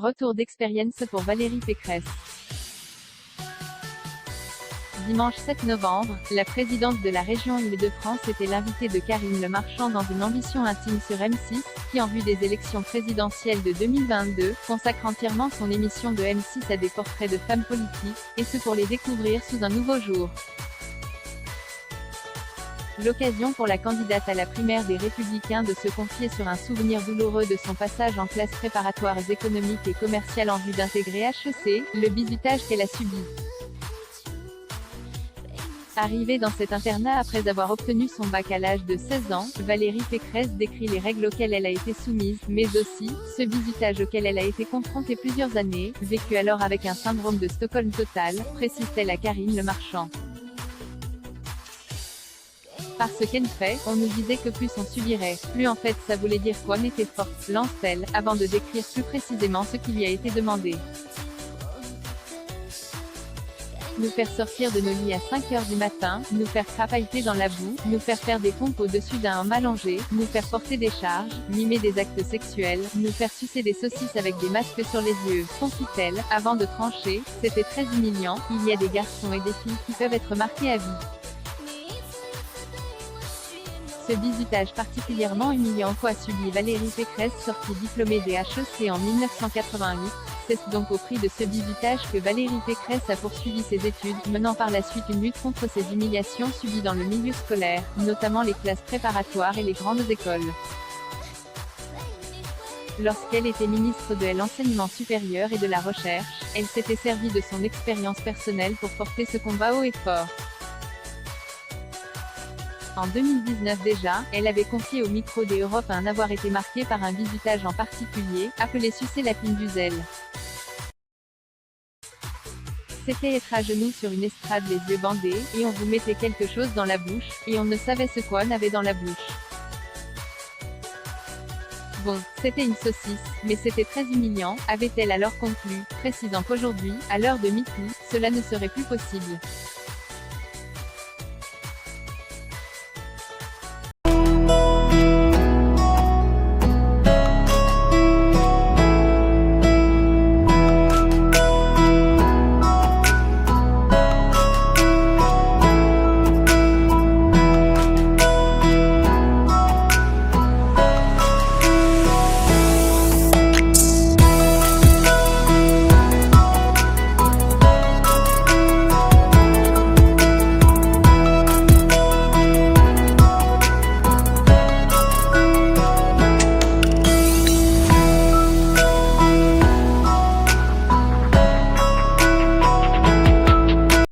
retour d'expérience pour Valérie Pécresse. Dimanche 7 novembre, la présidente de la région Île-de-France était l'invitée de Karine Le Marchand dans une ambition intime sur M6, qui en vue des élections présidentielles de 2022, consacre entièrement son émission de M6 à des portraits de femmes politiques, et ce pour les découvrir sous un nouveau jour. L'occasion pour la candidate à la primaire des Républicains de se confier sur un souvenir douloureux de son passage en classes préparatoires économiques et commerciales en vue d'intégrer HEC, le bizutage qu'elle a subi. Arrivée dans cet internat après avoir obtenu son bac à l'âge de 16 ans, Valérie Pécresse décrit les règles auxquelles elle a été soumise, mais aussi, ce bizutage auquel elle a été confrontée plusieurs années, vécu alors avec un syndrome de Stockholm total, précise-t-elle à Karine Le Marchand. Parce qu'elle fait, on nous disait que plus on subirait, plus en fait ça voulait dire qu'on était forte, lance-t-elle, avant de décrire plus précisément ce qui lui a été demandé. Nous faire sortir de nos lits à 5 heures du matin, nous faire crapahuter dans la boue, nous faire des pompes au-dessus d'un homme allongé, nous faire porter des charges, mimer des actes sexuels, nous faire sucer des saucisses avec des masques sur les yeux, confie-t-elle, avant de trancher, c'était très humiliant, il y a des garçons et des filles qui peuvent être marqués à vie. Ce bizutage particulièrement humiliant qu'a subi Valérie Pécresse, sortie diplômée des HEC en 1988, c'est donc au prix de ce bizutage que Valérie Pécresse a poursuivi ses études, menant par la suite une lutte contre ces humiliations subies dans le milieu scolaire, notamment les classes préparatoires et les grandes écoles. Lorsqu'elle était ministre de l'Enseignement supérieur et de la Recherche, elle s'était servie de son expérience personnelle pour porter ce combat haut et fort. En 2019 déjà, elle avait confié au micro des Europe 1 avoir été marquée par un bizutage en particulier, appelé sucer la pine du zèle. C'était être à genoux sur une estrade les yeux bandés, et on vous mettait quelque chose dans la bouche, et on ne savait ce qu'on avait dans la bouche. Bon, c'était une saucisse, mais c'était très humiliant, avait-elle alors conclu, précisant qu'aujourd'hui, à l'heure de MeToo, cela ne serait plus possible.